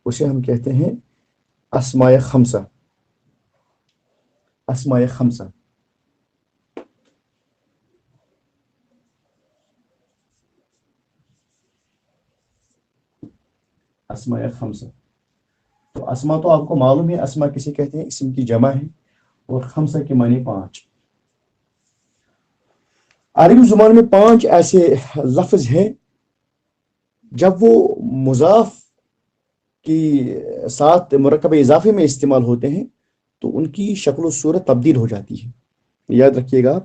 اسے ہم کہتے ہیں اسماء خمسہ. اسماء خمسہ. اسماء خمسہ. تو اسما تو آپ کو معلوم ہے اسما کسے کہتے ہیں، اسم کی جمع ہے، اور خمسہ کے معنی 5. عربی زبان میں 5 ایسے لفظ ہیں جب وہ مضاف کی ساتھ مرکب اضافی میں استعمال ہوتے ہیں تو ان کی شکل و صورت تبدیل ہو جاتی ہے. یاد رکھیے گا،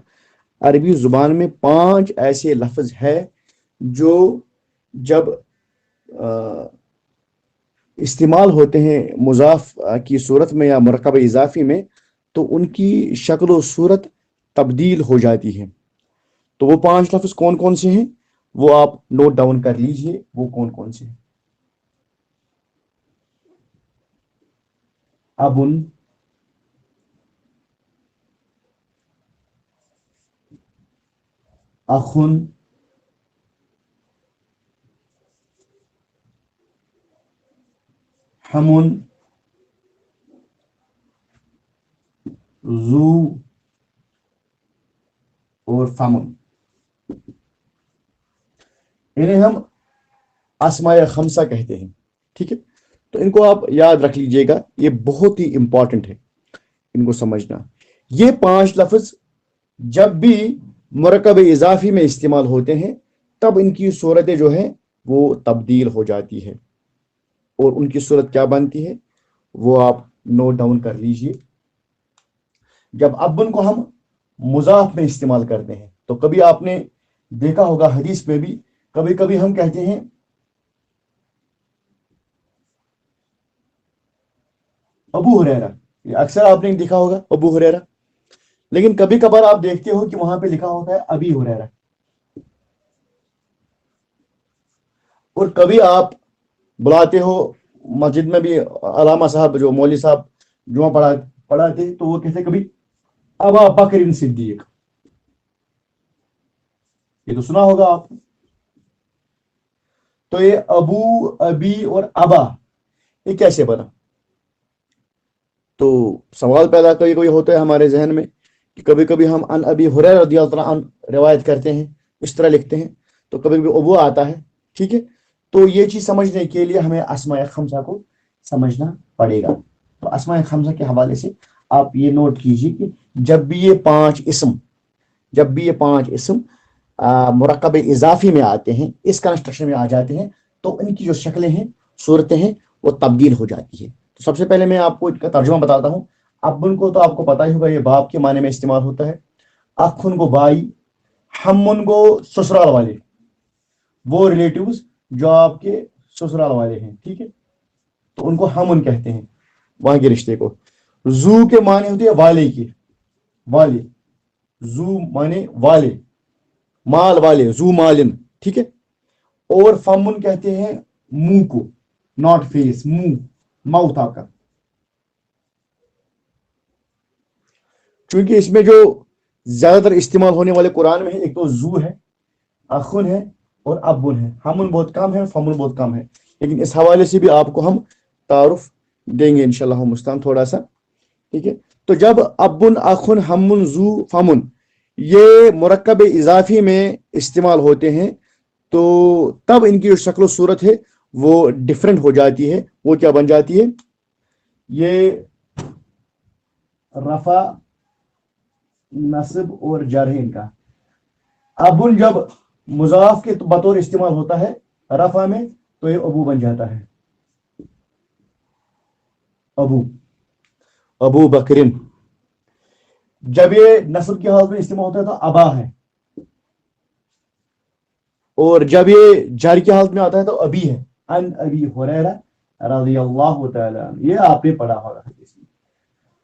عربی زبان میں 5 ایسے لفظ ہے جو جب استعمال ہوتے ہیں مضاف کی صورت میں یا مرکب اضافی میں تو ان کی شکل و صورت تبدیل ہو جاتی ہے. تو وہ 5 لفظ کون کون سے ہیں وہ آپ نوٹ ڈاؤن کر لیجئے، وہ کون کون سے ہیں. ابن، اخن، حمن، ذو اور فمن. انہیں ہم اسماء خمسہ کہتے ہیں. ٹھیک ہے، تو ان کو آپ یاد رکھ لیجئے گا، یہ بہت ہی امپورٹنٹ ہے ان کو سمجھنا. یہ 5 لفظ جب بھی مرکب اضافی میں استعمال ہوتے ہیں تب ان کی صورتیں جو ہیں وہ تبدیل ہو جاتی ہے. اور ان کی صورت کیا بنتی ہے وہ آپ نوٹ ڈاؤن کر لیجئے. جب ابن کو ہم مضاف میں استعمال کرتے ہیں تو کبھی آپ نے دیکھا ہوگا حدیث میں بھی کبھی کبھی ہم کہتے ہیں ابو ہریرہ، یہ اکثر آپ نے دیکھا ہوگا ابو ہریرہ، لیکن کبھی کبھار آپ دیکھتے ہو کہ وہاں پہ لکھا ہوتا ہے ابی ہریرہ. اور کبھی آپ بلاتے ہو مسجد میں بھی، علامہ صاحب جو مولوی صاحب جمعہ پڑھاتے تو وہ کہتے کبھی ابا بکر صدیق. یہ تو سنا ہوگا آپ. تو یہ ابو، ابی اور ابا یہ کیسے بنا؟ تو سوال پیدا کوئی ہوتا ہے ہمارے ذہن میں کہ کبھی کبھی ہم ان ابی ہریرہ رضی اللہ عنہ روایت کرتے ہیں، اس طرح لکھتے ہیں، تو کبھی کبھی ابو آتا ہے. ٹھیک ہے، تو یہ چیز سمجھنے کے لیے ہمیں اسماء خمسہ کو سمجھنا پڑے گا. تو اسماء خمسہ کے حوالے سے آپ یہ نوٹ کیجئے کہ جب بھی یہ 5 اسم مرکب اضافی میں آتے ہیں، اس کنسٹرکشن میں آ جاتے ہیں، تو ان کی جو شکلیں ہیں، صورتیں ہیں، وہ تبدیل ہو جاتی ہے. تو سب سے پہلے میں آپ کو اس کا ترجمہ بتاتا ہوں. ابن کو تو آپ کو پتا ہی ہوگا، یہ باپ کے معنی میں استعمال ہوتا ہے. اخن کو بھائی، ہمن کو سسرال والے، وہ ریلیٹیوز جو آپ کے سسرال والے ہیں. ٹھیک ہے، تو ان کو ہمن کہتے ہیں، وہاں کے رشتے کو. زو کے معنی ہوتے ہیں والے کے، والے. زو معنی والے، مال والے، زو مالن. ٹھیک ہے، اور فمن کہتے ہیں منہ کو، ناٹ فیس، منہ، ماؤتھ آپ کا. کیونکہ اس میں جو زیادہ تر استعمال ہونے والے قرآن میں ہے، ایک تو زو ہے، اخن ہے، اور ابن ہے. ہمن بہت کم ہے، فمن بہت کم ہے، لیکن اس حوالے سے بھی آپ کو ہم تعارف دیں گے انشاءاللہ مستعان تھوڑا سا. ٹھیک ہے، تو جب ابن، اخن، ہمن، زو، فمن یہ مرکب اضافی میں استعمال ہوتے ہیں تو تب ان کی جو شکل و صورت ہے وہ ڈفرنٹ ہو جاتی ہے. وہ کیا بن جاتی ہے؟ یہ رفع، نصب اور جر کا. ابن جب مضاف کے بطور استعمال ہوتا ہے رفع میں تو یہ ابو بن جاتا ہے، ابو بکرن. جب یہ نصب کی حالت میں استعمال ہوتا ہے تو ابا ہے، اور جب یہ جر کی حالت میں آتا ہے تو ابی ہے. ان ابی ہریرہ رضی اللہ تعالی عنہ، یہ آپ نے پڑھا ہوگا.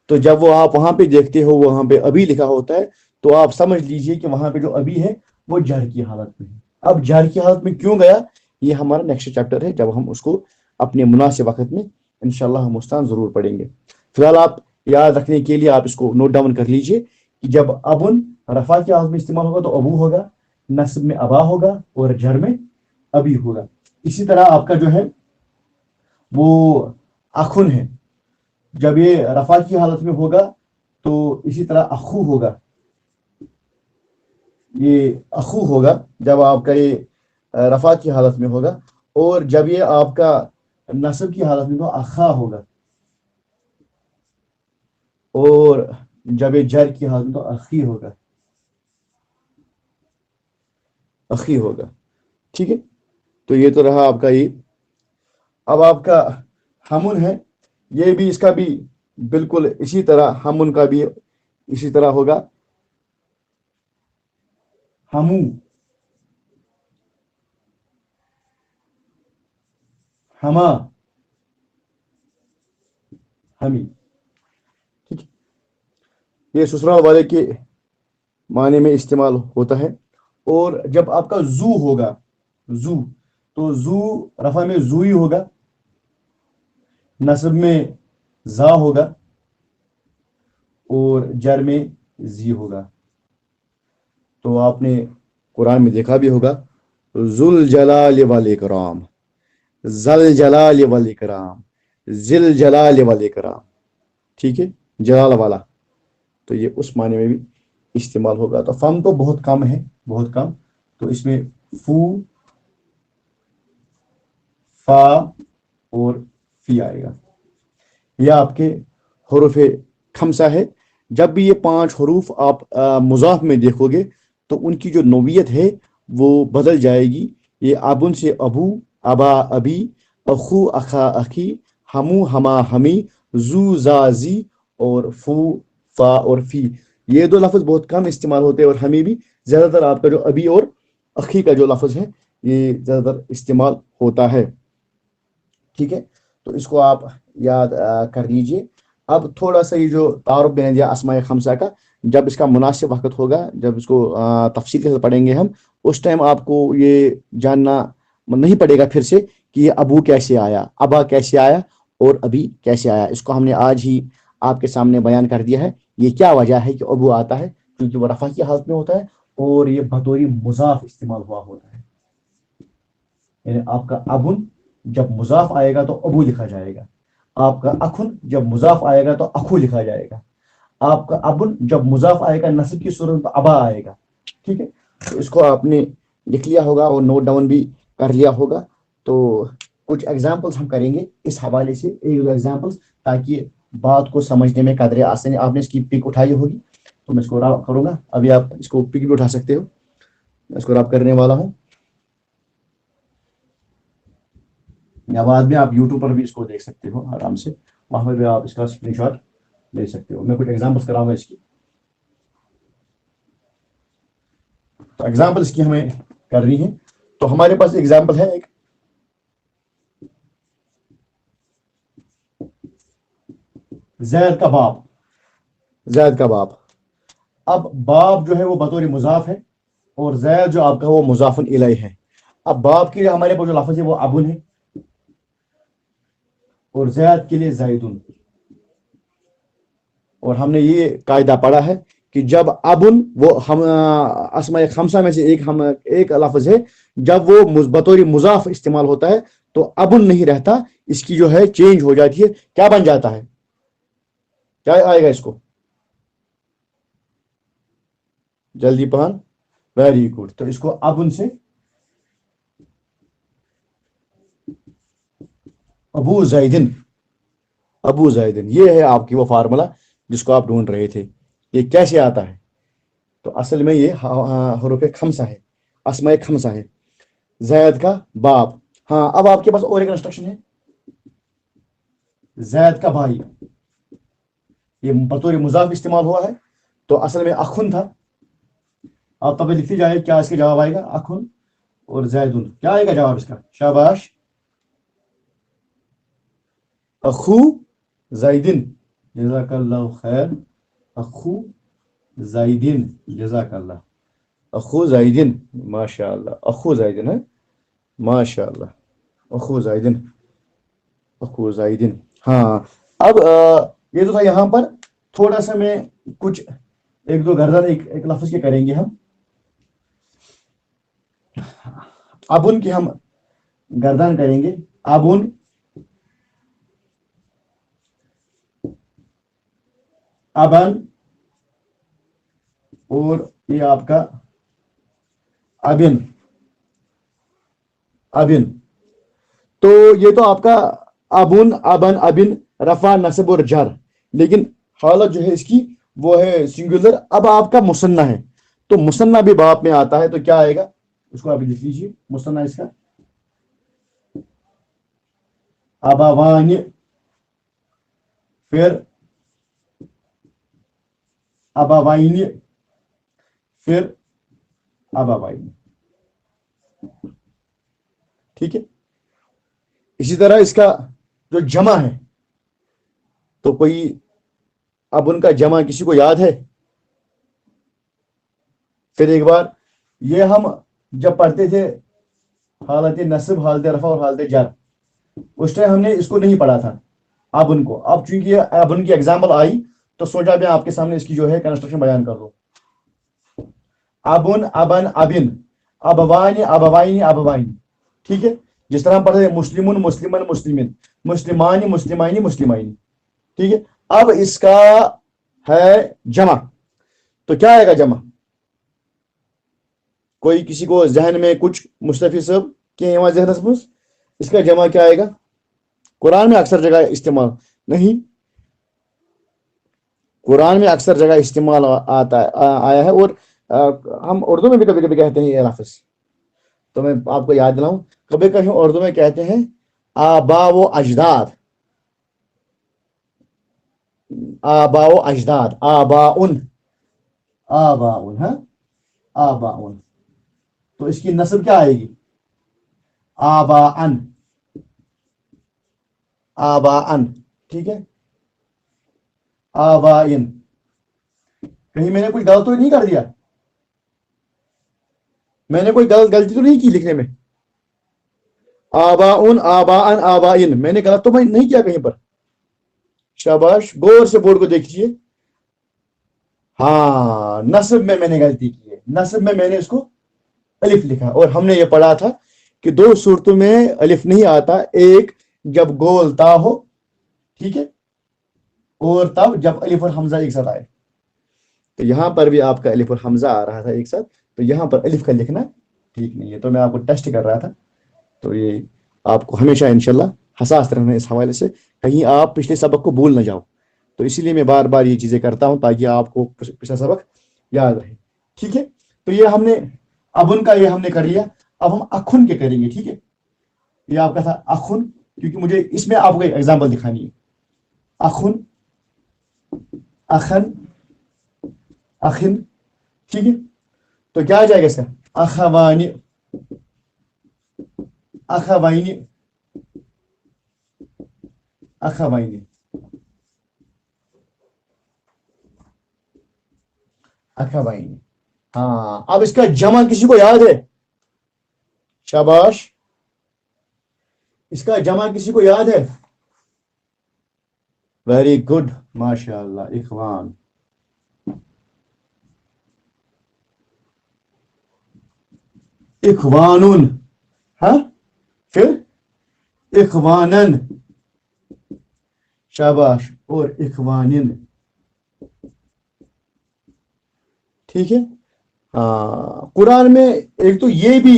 تو جب وہ آپ وہاں پہ دیکھتے ہو وہاں پہ ابی لکھا ہوتا ہے تو آپ سمجھ لیجئے کہ وہاں پہ جو ابی ہے وہ جر کی حالت میں ہے. اب جر کی حالت میں کیوں گیا یہ ہمارا نیکسٹ چیپٹر ہے، جب ہم اس کو اپنے مناسب وقت میں انشاءاللہ ہم مستعان ضرور پڑھیں گے. فی الحال آپ یاد رکھنے کے لیے آپ اس کو نوٹ ڈاؤن کر لیجئے کہ جب ابن رفع کی حالت میں استعمال ہوگا تو ابو ہوگا، نصب میں ابا ہوگا، اور جر میں ابی ہوگا. اسی طرح آپ کا جو ہے वो अखुन है। जब ये रफा की हालत में होगा तो इसी तरह अखू होगा, ये अखू होगा जब आपका ये रफा की हालत में होगा, और जब ये आपका नस्ब की हालत में तो अखा होगा, और जब ये जर की हालत में तो अखी होगा, अखी होगा। ठीक है, तो ये तो रहा आपका ये। अब आपका हमुन है, ये भी इसका भी बिल्कुल इसी तरह, हमुन का भी इसी तरह होगा, हमू, हमा, हमी। ठीक है, ये ससुराल वाले के माने में इस्तेमाल होता है। और जब आपका जू होगा, जू, तो जू रफा में जू ही होगा, नस्ब में जा होगा, और जर में जी होगा। तो आपने कुरान में देखा भी होगा, जुल जलाल वल इकराम, जल जलाल वल इकराम, जिल जलाल वल इकराम। ठीक है, जलाल वाला, तो ये उस माने में भी इस्तेमाल होगा। तो फम तो बहुत कम है, बहुत कम, तो इसमें फू, फा और फी आएगा। यह आपके हरूफ खमसा है। जब भी ये 5 हरूफ आप मुजाफ में देखोगे तो उनकी जो नोवियत है वो बदल जाएगी। ये अबुन से अबू, अबा अबी, अखू अखा अखी, हमू हमा हमी, जू जाजी, और फू फा और फी। ये 2 लफ्ज बहुत कम इस्तेमाल होते हैं, और हमें भी ज़्यादातर आपका जो अबी और अखी का जो लफ्ज है ये ज़्यादातर इस्तेमाल होता है। ठीक है, तो इसको आप याद कर लीजिए। अब थोड़ा सा ये जो तारुफ मैंने दिया अस्माए खमसा का, जब इसका मुनासिब वक्त होगा, जब इसको तफसील के साथ पढ़ेंगे हम, उस टाइम आपको ये जानना नहीं पड़ेगा फिर से कि ये अबू कैसे आया, अबा कैसे आया, और अभी कैसे आया। इसको हमने आज ही आपके सामने बयान कर दिया है। ये क्या वजह है कि अबू आता है, क्योंकि वो रफा की हालत में होता है और ये बतौरी मुजाफ इस्तेमाल हुआ होता है। यानी आपका अबुन जब मुजाफ आएगा तो अबू लिखा जाएगा, आपका अखुन जब मुजाफ आएगा तो अखू लिखा जाएगा, आपका अबुन जब मुजाफ आएगा नस्ब की सूरत में तो अबा आएगा। ठीक है, तो इसको आपने लिख लिया होगा और नोट डाउन भी कर लिया होगा। तो कुछ एग्जाम्पल्स हम करेंगे इस हवाले से, एक दो एग्जाम्पल्स, ताकि बात को समझने में कदरे आसानी। आपने इसकी पिक उठाई होगी तो मैं इसको रब करूंगा, अभी आप इसको पिक भी उठा सकते हो, मैं इसको रब करने वाला हूँ, या बाद में आप यूट्यूब पर भी इसको देख सकते हो आराम से, वहां पर भी आप इसका स्क्रीनशॉट ले सकते हो। मैं कुछ एग्जाम्पल्स कराऊंगा इसकी। तो एग्जाम्पल इसकी हमें करनी है। तो हमारे पास एग्जाम्पल है एक, जैद का बाप, जैद का बाप। अब बाप जो है वो बतौर मुजाफ है, और जैद जो आपका वो मुजाफुन इलैह है। अब बाप के लिए हमारे पास जो लफ्ज है वो अबुन है, और जैद के लिए जैदुन। और हमने ये कायदा पढ़ा है कि जब अबुन, वो हम अस्माए खमसा में से एक लफ्ज है, जब वो बतौर मुजाफ इस्तेमाल होता है तो अबुन नहीं रहता, इसकी जो है चेंज हो जाती है। क्या बन जाता है, क्या आएगा इसको, जल्दी पहन, वेरी गुड। तो इसको अबुन से अबू जैदिन, अबू जैदिन, ये है आपकी वो फार्मूला जिसको आप ढूंढ रहे थे। ये कैसे आता है, तो असल में ये हरूफ खमसा है, अस्माए खमसा है, जैद का बाप। हाँ, अब आपके पास और एक इंस्ट्रक्शन है, जैद का भाई, ये बतौर मुजाफ इस्तेमाल हुआ है, तो असल में अखुन था। आप तब लिखती जाए क्या इसका जवाब आएगा, अखुन और जैदुन। क्या आएगा जवाब इसका, शाबाश, अखू जैदिन, जज़ाकल्लाहु खैर, अखू जैदिन, जज़ाकल्लाह, अखू जैदिन, माशाअल्लाह, अखू जैदिन है, माशाअल्लाह, अखू जैदिन, अखू जैदिन। हाँ, अब ये तो था यहाँ पर। थोड़ा सा मैं कुछ एक दो गर्दन एक लफ्ज के करेंगे हम। अबुन की हम गर्दन करेंगे, अबुन, अबन और ये आपका अबिन, अबिन। तो ये तो आपका अबुन, अबन, अबिन, रफा, नसब और जर। लेकिन हालत जो है इसकी वो है सिंगुलर। अब आपका मुसन्ना है, तो मुसन्ना भी बाप में आता है, तो क्या आएगा उसको आप लिख लीजिए। मुसन्ना इसका अबावानी, फिर अबावाइनी, फिर अबावाइनी। ठीक है। इसी तरह इसका जो जमा है, तो कोई अब उनका जमा किसी को याद है? फिर एक बार, ये हम जब पढ़ते थे हालत नस्ब, हालत रफा और हालत जर, उस टाइम हमने इसको नहीं पढ़ा था अब उनको। अब चूंकि अब उनकी एग्जाम्पल आई तो सोचा मैं आपके सामने इसकी जो है कंस्ट्रक्शन बयान कर दूं। अबुन, अबन, अबिन, अबवानी, अबवाइनी, अबवाइनी। ठीक है। जिस तरह हम पढ़ते हैं मुस्लिमुन, मुस्लिमन, मुस्लिमिन, मुस्लिमानी, मुस्लिमाइनी, मुस्लिमाइनी। ठीक है। अब इसका है जमा, तो क्या आएगा जमा? कोई किसी को जहन में कुछ मुस्तफी सब के जहन, इसका जमा क्या आएगा? कुरान में अक्सर जगह इस्तेमाल नहीं, कुरान में अक्सर जगह इस्तेमाल आता आया है, और हम उर्दू में भी कभी कभी कहते हैं ये लफ्ज़। तो मैं आपको याद दिलाऊं, कभी कभी उर्दू में कहते हैं आबा व अजदाद, आबा व अजदाद, आबाउन, आबाउन है, आबाउन। तो इसकी नस्ब क्या आएगी? आबाअन, आबाअन। ठीक है। आबाइन। कहीं मैंने कोई गलत तो नहीं कर दिया? मैंने कोई गलती तो नहीं की लिखने में? आबाउन, आबाअन, आबाइन, मैंने गलत तो नहीं किया कहीं पर? शाबाश, गौर से बोर्ड को देखिए। हाँ, नस्ब में मैंने गलती की है, नस्ब में मैंने इसको अलिफ लिखा, और हमने ये पढ़ा था कि दो सूरतों में अलिफ नहीं आता, एक जब गोल ता हो, ठीक है, और तब जब अलिफ और हमजा एक साथ आए। तो यहां पर भी आपका अलिफ और हमजा आ रहा था एक साथ, तो यहां पर अलिफ का लिखना ठीक नहीं है। तो मैं आपको टेस्ट कर रहा था, तो ये आपको हमेशा इंशाल्लाह हसास रहना इस हवाले से, कहीं आप पिछले सबक को भूल ना जाओ। तो इसीलिए मैं बार बार ये चीजें करता हूं ताकि आपको पिछला सबक याद रहे। ठीक है। तो ये हमने अब उनका ये हमने कर लिया। अब हम अखुन के करेंगे। ठीक है। ये आपका था अखुन, क्योंकि मुझे इसमें आपको एक एग्जाम्पल दिखानी है। अखुन, अखन, अखिन। ठीक है। तो क्या आ जाएगा इसका? अखवानी, अखवाइनी, अखवाइनी, अखवाइनी। हाँ, अब इसका जमा किसी को याद है? शाबाश, इसका जमा किसी को याद है? वेरी गुड, माशाअल्लाह। इखवान, इखवानुन, हाँ, फिर इखवानन, शाबाश, और इखवानिन। ठीक है। हाँ, कुरान में एक तो ये भी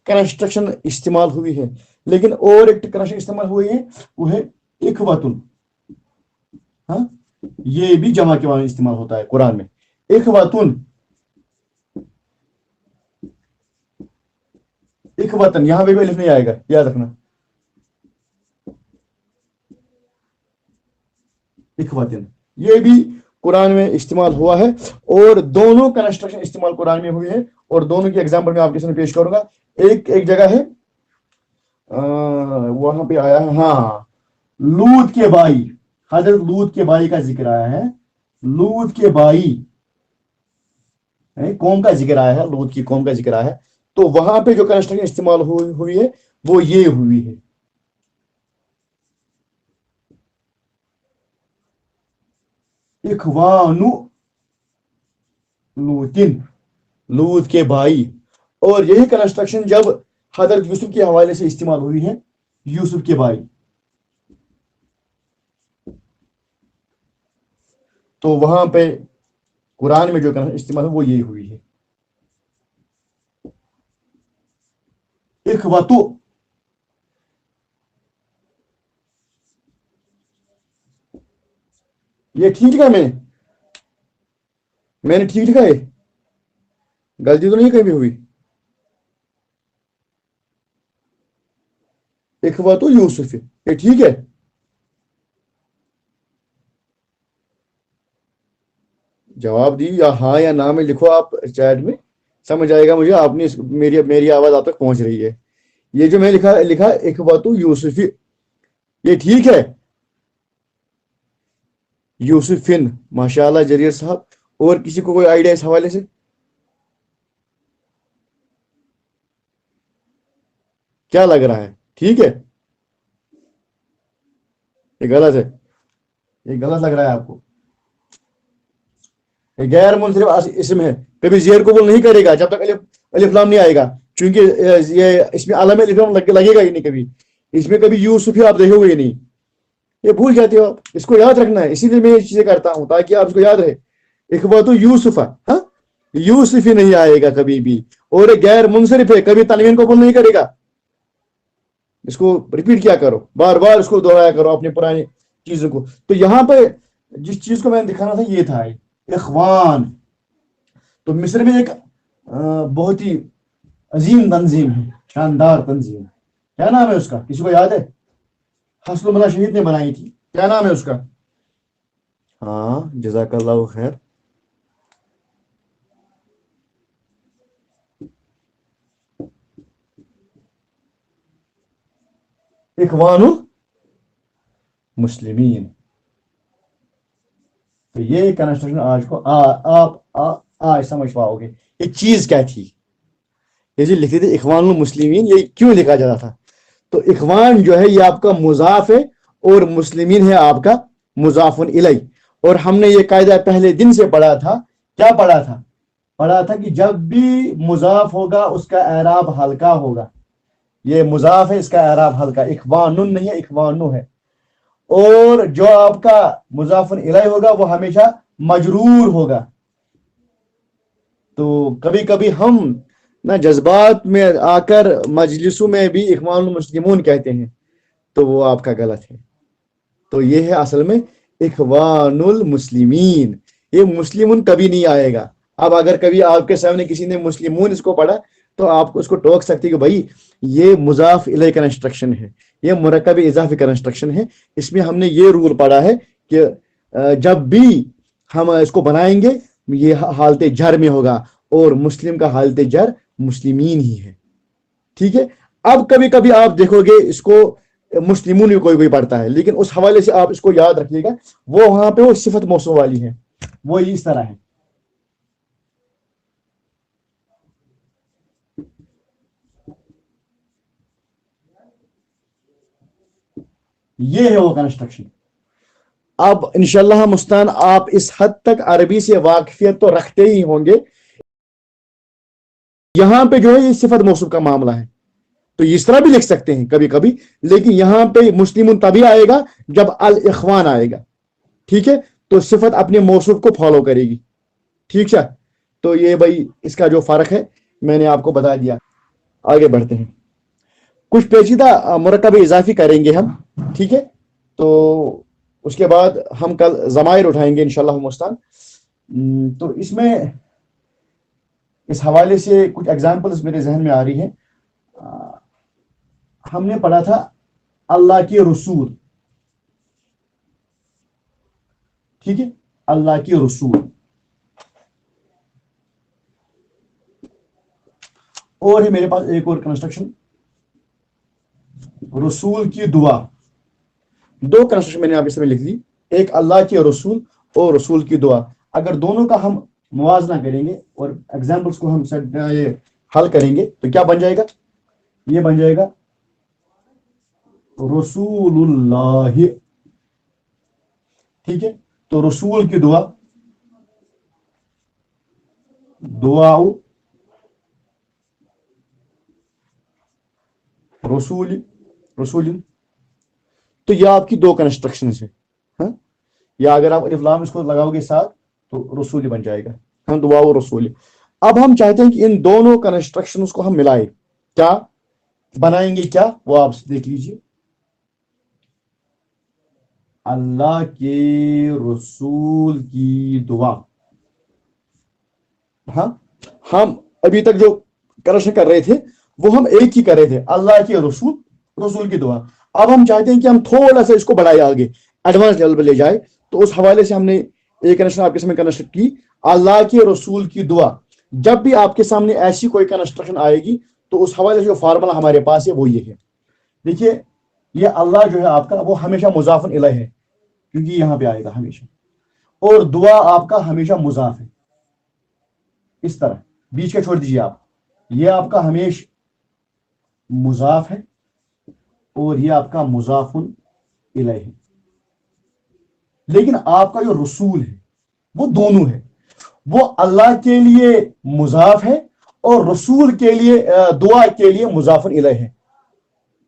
कंस्ट्रक्शन इस्तेमाल हुई है, लेकिन और एक कंस्ट्रक्शन इस्तेमाल हुई है, वो है इखवतुन। हाँ, ये भी जमा के मामले में इस्तेमाल होता है कुरान में। इखवतुन, इखवतन, यहां पे भी अलिफ नहीं आएगा, याद रखना। इखवतन, ये भी कुरान में इस्तेमाल हुआ है, और दोनों कंस्ट्रक्शन इस्तेमाल कुरान में हुई है, और दोनों की एग्जांपल मैं आपके सामने पेश करूंगा। एक जगह है, वहां पे आया है, हाँ, लूत के भाई, हजरत लूत के भाई का जिक्र आया है। लूत के भाई कौम का जिक्र आया है, लूत की कौम का जिक्र आया है। तो वहां पे जो कंस्ट्रक्शन इस्तेमाल हुई है वो ये हुई है। इखवानु लूतिन, लूत के भाई। और यही कंस्ट्रक्शन जब हजरत यूसुफ के हवाले से इस्तेमाल हुई है, यूसुफ के भाई। تو وہاں پہ قرآن میں جو استعمال ہے وہ یہی ہوئی ہے، اخوتو. یہ ٹھیک لکھا میں نے ٹھیک لکھا ہے، غلطی تو نہیں کہیں بھی ہوئی؟ اخوتو یوسف، یہ ٹھیک ہے؟ جواب دی یا ہاں یا نہ میں لکھو آپ چیٹ میں، سمجھ آئے گا مجھے. آپ نے میری آواز آپ تک پہنچ رہی ہے. یہ جو میں لکھا اخوتو یوسف، یہ ٹھیک ہے؟ یوسفن، ماشاء اللہ جریر صاحب. اور کسی کو کوئی آئیڈیا اس حوالے سے؟ کیا لگ رہا ہے؟ ٹھیک ہے؟ یہ غلط ہے، یہ غلط لگ رہا ہے آپ کو. یہ غیر منصرف اسم ہے، کبھی زیر قبول نہیں کرے گا جب تک الف لام نہیں آئے گا، چونکہ یہ اس میں علم الف لام لگے گا ہی نہیں کبھی. اس میں کبھی یوسف ہی آپ دیکھو گے ہی نہیں، یہ بھول جاتے ہو آپ. اس کو یاد رکھنا ہے، اسی لیے میں یہ چیزیں کرتا ہوں تاکہ آپ اس کو یاد رہے. اخوۃ یوسف، ہاں، یوسف ہی نہیں آئے گا کبھی بھی. اور غیر منصرف ہے، کبھی تنوین قبول نہیں کرے گا. اس کو ریپیٹ کیا کرو، بار بار اس کو دہرایا کرو اپنی پرانی چیزوں کو. تو یہاں پہ جس چیز کو میں نے دکھانا تھا یہ تھا اخوان. تو مصر میں ایک بہت ہی عظیم تنظیم ہے، شاندار تنظیم. کیا نام ہے اس کا؟ کسی کو یاد ہے؟ حسن اللہ شہید نے بنائی تھی. کیا نام ہے اس کا؟ ہاں، جزاک اللہ خیر. اخوان المسلمین. تو یہ کنسٹرکشن آج کو آپ آج سمجھ پاؤ گے یہ چیز کیا تھی. یہ جو لکھتے تھے اخوان المسلمین، یہ کیوں لکھا جاتا تھا؟ تو اخوان جو ہے یہ آپ کا مضاف ہے، اور مسلمین ہے آپ کا مضاف الیہ. اور ہم نے یہ قاعدہ پہلے دن سے پڑھا تھا. کیا پڑھا تھا؟ پڑھا تھا کہ جب بھی مضاف ہوگا اس کا اعراب ہلکا ہوگا. یہ مضاف ہے، اس کا اعراب ہلکا، اخوان نہیں ہے، اخوانو ہے. اور جو آپ کا مضاف الیہ ہوگا وہ ہمیشہ مجرور ہوگا. تو کبھی کبھی ہم نہ جذبات میں آ کر مجلسوں میں بھی اخوان المسلمون کہتے ہیں، تو وہ آپ کا غلط ہے. تو یہ ہے اصل میں اخوان المسلمین. یہ مسلمون کبھی نہیں آئے گا. اب اگر کبھی آپ کے سامنے کسی نے مسلمون اس کو پڑھا تو آپ کو اس کو ٹوک سکتے کہ بھائی یہ مضاف الیہ کنسٹرکشن ہے، یہ مرکب اضافی کنسٹرکشن ہے. اس میں ہم نے یہ رول پڑھا ہے کہ جب بھی ہم اس کو بنائیں گے یہ حالت جر میں ہوگا، اور مسلم کا حالت جر مسلمین ہی ہے. ٹھیک ہے؟ اب کبھی کبھی آپ دیکھو گے اس کو مسلمون بھی کوئی کوئی پڑھتا ہے، لیکن اس حوالے سے آپ اس کو یاد رکھیے گا، وہ وہاں پہ وہ صفت موصوف والی ہے، وہ اس طرح ہے. یہ ہے وہ کنسٹرکشن. اب انشاءاللہ مستان آپ اس حد تک عربی سے واقفیت تو رکھتے ہی ہوں گے. یہاں پہ جو ہے یہ صفت موصوف کا معاملہ ہے، تو اس طرح بھی لکھ سکتے ہیں کبھی کبھی، لیکن یہاں پہ مسلمون تبھی آئے گا جب الاخوان آئے گا. ٹھیک ہے؟ تو صفت اپنے موصوف کو فالو کرے گی. ٹھیک ہے؟ تو یہ بھائی اس کا جو فرق ہے میں نے آپ کو بتا دیا. آگے بڑھتے ہیں، کچھ پیچیدہ مرکب اضافی کریں گے ہم. ٹھیک ہے؟ تو اس کے بعد ہم کل ضمائر اٹھائیں گے انشاءاللہ مستان. تو اس میں اس حوالے سے کچھ ایگزامپلز میرے ذہن میں آ رہی ہیں. ہم نے پڑھا تھا اللہ کے رسول. ٹھیک ہے؟ اللہ کے رسول. اور ہے میرے پاس ایک اور کنسٹرکشن، رسول کی دعا. دو کنسٹرکشن میں نے آپ اس میں لکھ دی، ایک اللہ کے رسول اور رسول کی دعا. اگر دونوں کا ہم موازنہ کریں گے اور ایگزامپلس کو ہم حل کریں گے تو کیا بن جائے گا؟ یہ بن جائے گا رسول اللہ. ٹھیک ہے؟ تو رسول کی دعا، دعا رسول، رسول. تو یہ آپ کی دو کنسٹرکشن ہیں. ہاں، या अगर आप अलिफ लाम इसको लगाओगे साथ तो रसूल बन जाएगा। हम दुआ व रसूल। अब हम चाहते हैं कि इन दोनों कंस्ट्रक्शंस को हम मिलाए, क्या बनाएंगे, क्या वो आप देख लीजिए। अल्लाह के रसूल की दुआ। हाँ, हम अभी तक जो करेक्शन कर रहे थे वो हम एक ही कर रहे थे, अल्लाह के रसूल, रसूल की दुआ। अब हम चाहते हैं कि हम थोड़ा सा इसको बढ़ाए, आगे एडवांस लेवल पे ले जाए। तो उस हवाले से हमने एक कनेक्शन आपके सामने कंस्ट्रक्ट की, अल्लाह के रसूल की दुआ। जब भी आपके सामने ऐसी कोई कंस्ट्रक्शन आएगी तो उस हवाले से जो फार्मूला हमारे पास है वो ये है। देखिए, ये अल्लाह जो है आपका वो हमेशा मुजाफन इलैह है, क्योंकि यहां पे आएगा हमेशा, और दुआ आपका हमेशा मुजाफ है। इस तरह बीच का छोड़ दीजिए आप, ये आपका हमेशा मुजाफ है और ये आपका मुजाफुन इलैह है। लेकिन आपका जो रसूल है वो दोनों है, वो अल्लाह के लिए मुजाफ है और रसूल के लिए, दुआ के लिए मुजाफुन इलैह है।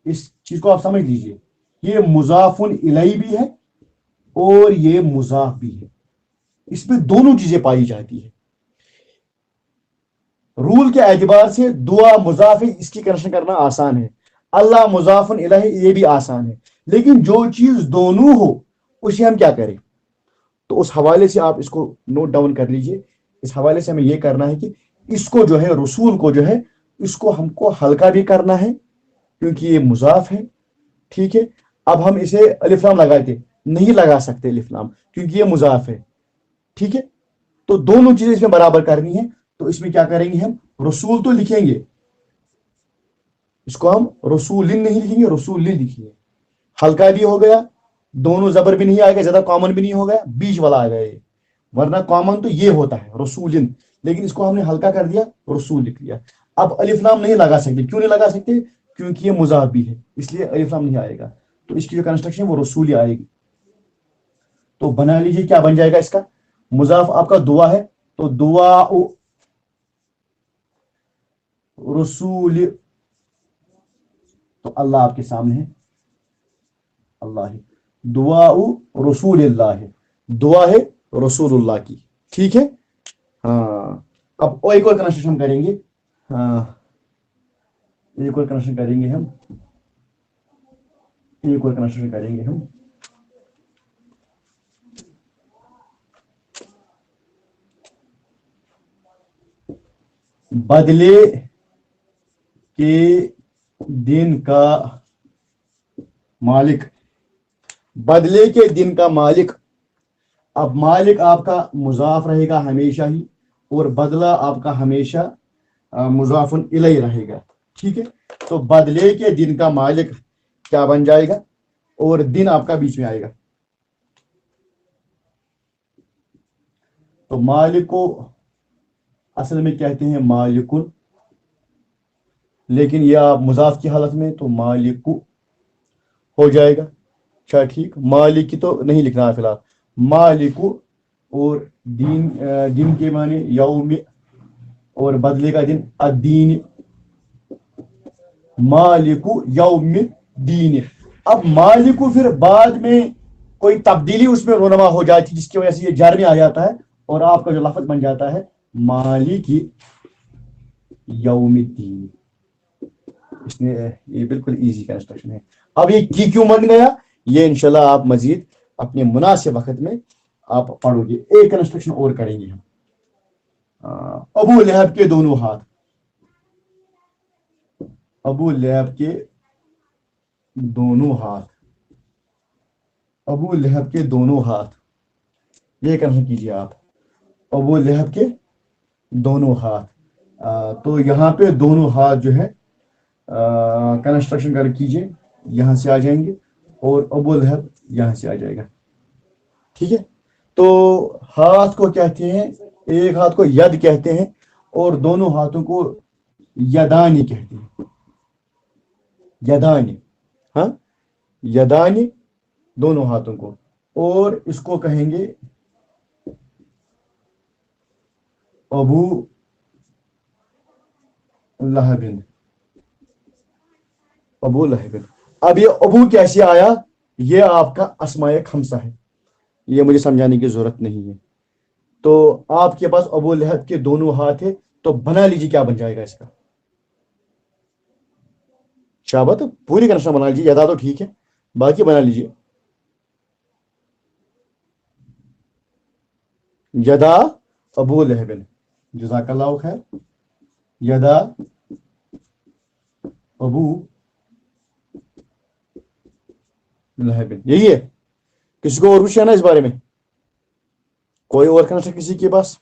इस चीज को आप समझ लीजिए, ये मुजाफुन इलैह भी है और ये मुजाफ भी है, इसमें दोनों चीजें पाई जाती है। रूल के एतबार से दुआ मुजाफ है, इसकी कनेक्शन करना आसान है, अल्लाह मुजाफुन इलैह ये भी आसान है। लेकिन जो चीज दोनों हो उसे हम क्या करें, तो उस हवाले से आप इसको नोट डाउन कर लीजिए। इस हवाले से हमें यह करना है कि इसको जो है, रसूल को जो है, इसको हमको हल्का भी करना है क्योंकि ये मुजाफ है। ठीक है, अब हम इसे अलिफ लाम लगाते नहीं लगा सकते अलिफ लाम, क्योंकि ये मुजाफ है। ठीक है, तो दोनों चीजें इसमें बराबर करनी है। तो इसमें क्या करेंगे, हम रसूल तो लिखेंगे, इसको हम रसूलिन नहीं लिखेंगे, रसूलिन लिखेंगे। हल्का भी हो गया, दोनों जबर भी नहीं आएगा, ज्यादा कॉमन भी नहीं हो गया, बीच वाला आ गया ये, वरना कॉमन तो ये होता है रसूलिन, लेकिन इसको हमने हल्का कर दिया, रसूल लिख लिया। अब अलिफ लाम नहीं लगा सकते, क्यों नहीं लगा सकते, क्योंकि ये मुजाफ भी है, इसलिए अलिफ लाम नहीं आएगा। तो इसकी जो कंस्ट्रक्शन है वो रसूली आएगी। तो बना लीजिए, क्या बन जाएगा इसका, मुजाफ आपका दुआ है, तो दुआ रसूल, तो अल्लाह आपके सामने है, अल्लाह है, दुआ रसूलुल्लाह है, दुआ है रसूलुल्लाह की। ठीक है, हाँ। अब एक और कनेक्शन करेंगे, हाँ एक और कनेक्शन करेंगे हम, एक और कनेक्शन करेंगे हम। बदले के दिन का मालिक, बदले के दिन का मालिक। अब मालिक आपका मुजाफ रहेगा हमेशा ही, और बदला आपका हमेशा मुजाफुन इलैह रहेगा। ठीक है, तो बदले के दिन का मालिक क्या बन जाएगा, और दिन आपका बीच में आएगा। तो मालिक को असल में कहते हैं मालिकुन, लेकिन यह आप मुजाफ की हालत में तो मालिकु हो जाएगा। अच्छा ठीक, मालिक की तो नहीं लिखना है फिलहाल, मालिकु, और दिन, दिन के माने यौम, और बदले का दिन अदीन, मालिकु यौम दीन। अब मालिकु फिर बाद में कोई तब्दीली उसमें रोनमा हो जाती है, जिसकी वजह से ये जार में आ जाता है और आपका जो लफ्ज बन जाता है मालिकी यौमिद्दीन। इसने ये बिल्कुल इजी कंस्ट्रक्शन है। अब ये की क्यों बन गया, ये इंशाल्लाह आप मजीद अपने मुनासिब वक्त में आप पढ़ोगे। एक कंस्ट्रक्शन और करेंगे हम, अबू लहब के दोनों हाथ, अबू लहब के दोनों हाथ, अबू लहब के दोनों हाथ, ये कंस्ट्रक्शन कीजिए आप, अबू लहब के दोनों हाथ। तो यहाँ पे दोनों हाथ जो है कंस्ट्रक्शन कर कीजिए, यहां से आ जाएंगे और अबू लहब यहां से आ जाएगा। ठीक है, तो हाथ को कहते हैं, एक हाथ को यद कहते हैं और दोनों हाथों को यदानी कहते हैं, यदानी, हाँ यदानी दोनों हाथों को, और इसको कहेंगे अबू लहबिन, अबू लहबिन। अब ये अबू कैसे आया, ये आपका अस्माए खमसा है, یہ مجھے سمجھانے کی ضرورت نہیں ہے. تو آپ کے پاس ابو لہب کے دونوں ہاتھ ہے، تو بنا لیجیے کیا بن جائے گا اس کا. شابت پوری کنسٹرکشن بنا لیجیے، یدا تو ٹھیک ہے، باقی بنا لیجیے. یدا ابو لہب، جزاک اللہ خیر. یدا ابو لہب، یہی ہے. کسی کو اور پوچھنا نا اس بارے میں؟ کوئی اور کنسٹرکشن کسی کے پاس؟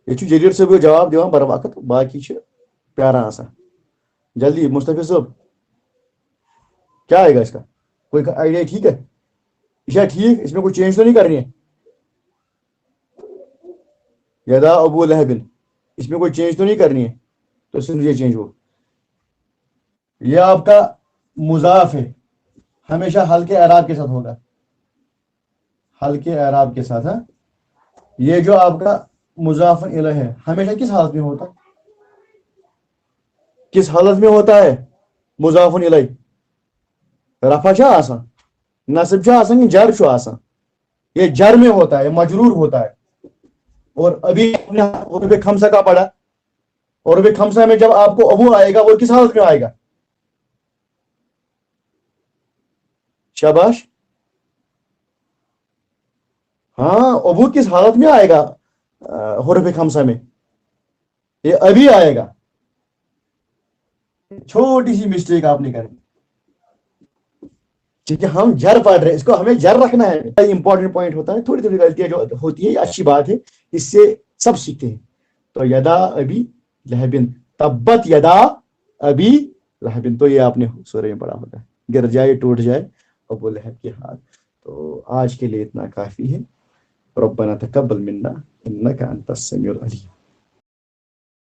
یہ جلیل صاحب جواب دِوان بر وقت، باقی پیارا آسان. جلدی مصطفی صاحب، کیا آئے گا اس کا؟ کوئی آئیڈیا ٹھیک ہے؟ یہ ٹھیک، اس میں کوئی چینج تو نہیں کرنی ہے. یدا ابو لہب، اس میں کوئی چینج تو نہیں کرنی ہے؟ تو صرف یہ چینج ہو. یہ آپ کا مضاف ہے، ہمیشہ ہلکے اعراب کے ساتھ ہوگا. ہلکے اعراب کے ساتھ. یہ جو آپ کا مضاف الیہ ہے، ہمیشہ کس حالت میں ہوتا ہے؟ کس حالت میں ہوتا ہے مضاف الیہ؟ رفع چھا آسان، نصب چھا آسان کہ جر چھا آسان؟ یہ جر میں ہوتا ہے، مجرور ہوتا ہے. اور ابھی عرب خمسہ کا پڑھا. عرب خمسہ میں جب آپ کو ابو آئے گا، وہ کس حالت میں آئے گا؟ شاباش. ہاں، ابو کس حالت میں آئے گا حرف خمسہ میں؟ یہ ابھی آئے گا. چھوٹی سی مسٹیک آپ نے کرنی، کیونکہ ہم جر پڑھ رہے ہیں، اس کو ہمیں جر رکھنا ہے. امپورٹنٹ پوائنٹ ہوتا ہے، تھوڑی تھوڑی غلطیاں جو ہوتی ہے یہ اچھی بات ہے، اس سے سب سیکھتے ہیں. تو یدا ابی لہبن، تبت یدا ابی لہبن، تو یہ آپ نے سورہ میں پڑھا ہوتا ہے، گر جائے ٹوٹ جائے ابو لہب کے ہاتھ. تو آج کے لیے اتنا کافی ہے. ربنا تقبل منا انك انت السميع العليم.